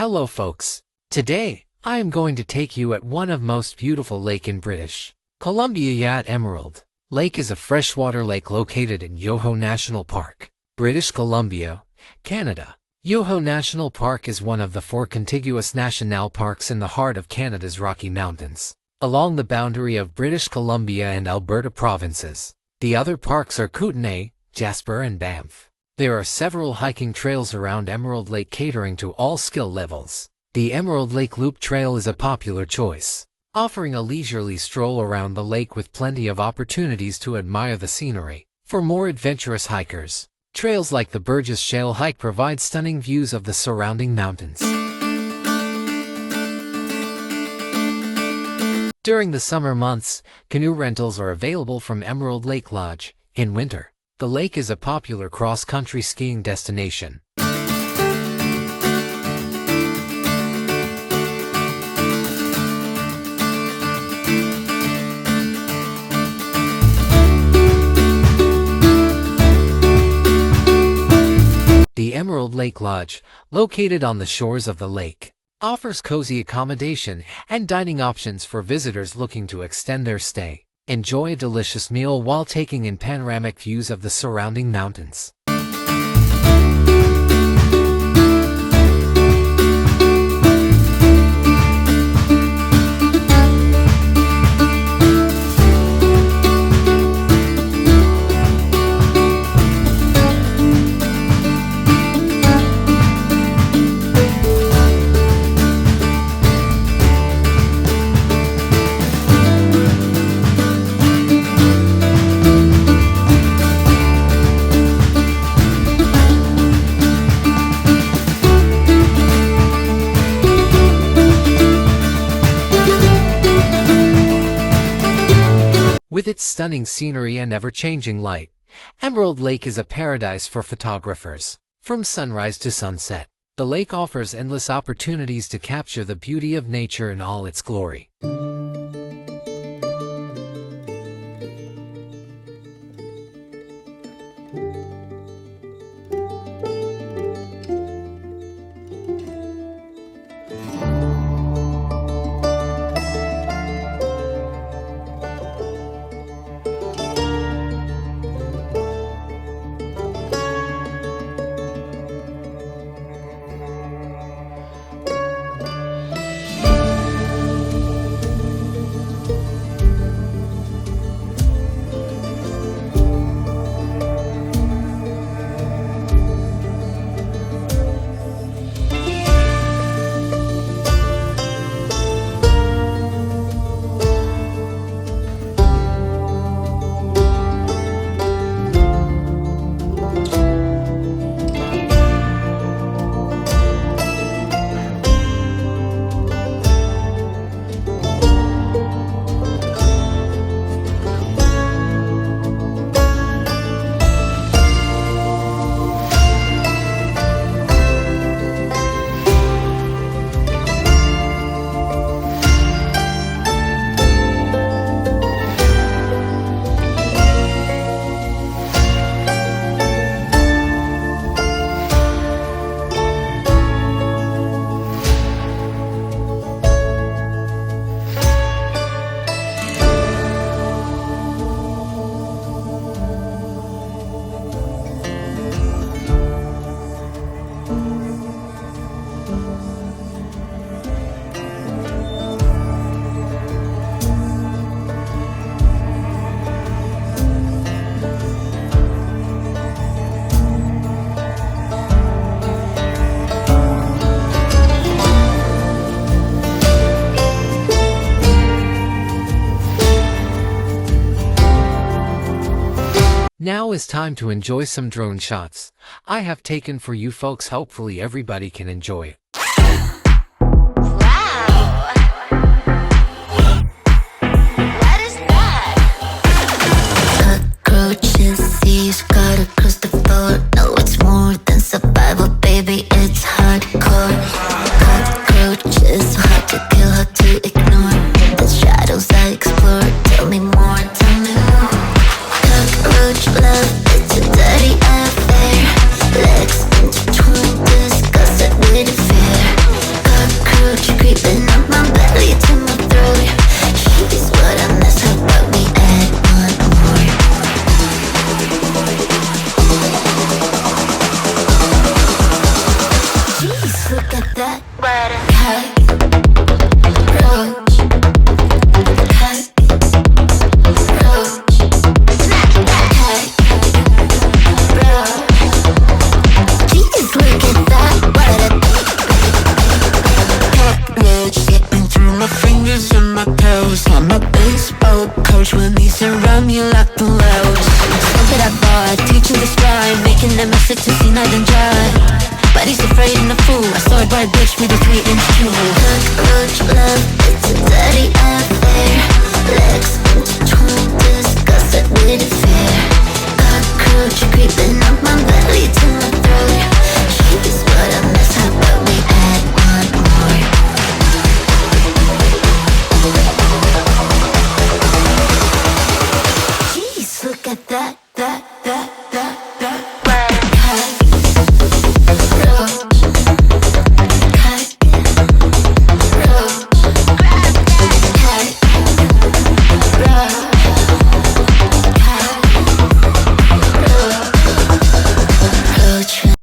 Hello folks. Today, I am going to take you at one of most beautiful lake in British Columbia at Emerald Lake is a freshwater lake located in Yoho National Park, British Columbia, Canada. Yoho National Park is one of the 4 contiguous national parks in the heart of Canada's Rocky Mountains, along the boundary of British Columbia and Alberta provinces. The other parks are Kootenay, Jasper and Banff. There are several hiking trails around Emerald Lake catering to all skill levels. The Emerald Lake Loop Trail is a popular choice, offering a leisurely stroll around the lake with plenty of opportunities to admire the scenery. For more adventurous hikers, trails like the Burgess Shale Hike provide stunning views of the surrounding mountains. During the summer months, canoe rentals are available from Emerald Lake Lodge. In winter, the lake is a popular cross-country skiing destination. The Emerald Lake Lodge, located on the shores of the lake, offers cozy accommodation and dining options for visitors looking to extend their stay. Enjoy a delicious meal while taking in panoramic views of the surrounding mountains. With its stunning scenery and ever-changing light, Emerald Lake is a paradise for photographers. From sunrise to sunset, the lake offers endless opportunities to capture the beauty of nature in all its glory. Now is time to enjoy some drone shots I have taken for you folks. Hopefully everybody can enjoy it. Love, it's a dirty affair. Legs intertwined, discuss it with a fear. look at that. Cockroach. Jeez, look at that. Cockroach slipping through my fingers and my toes. I'm a baseball coach when they surround me like the lows. Something I bought, teaching this rhyme, making them message to see night and dry. But he's afraid and a fool. I saw a bright bitch with a 3-inch tool. Cockroach love, it's a dirty affair. Legs intertwined, discuss it with a fear. Cockroach creeping up my belly to my throat. Jeez, what a mess, how about we add one more? Jeez, look at that.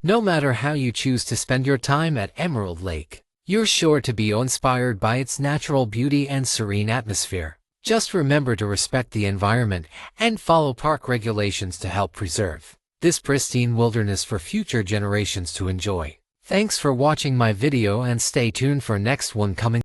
No matter how you choose to spend your time at Emerald Lake, you're sure to be inspired by its natural beauty and serene atmosphere. Just remember to respect the environment and follow park regulations to help preserve this pristine wilderness for future generations to enjoy. Thanks for watching my video and stay tuned for next one coming.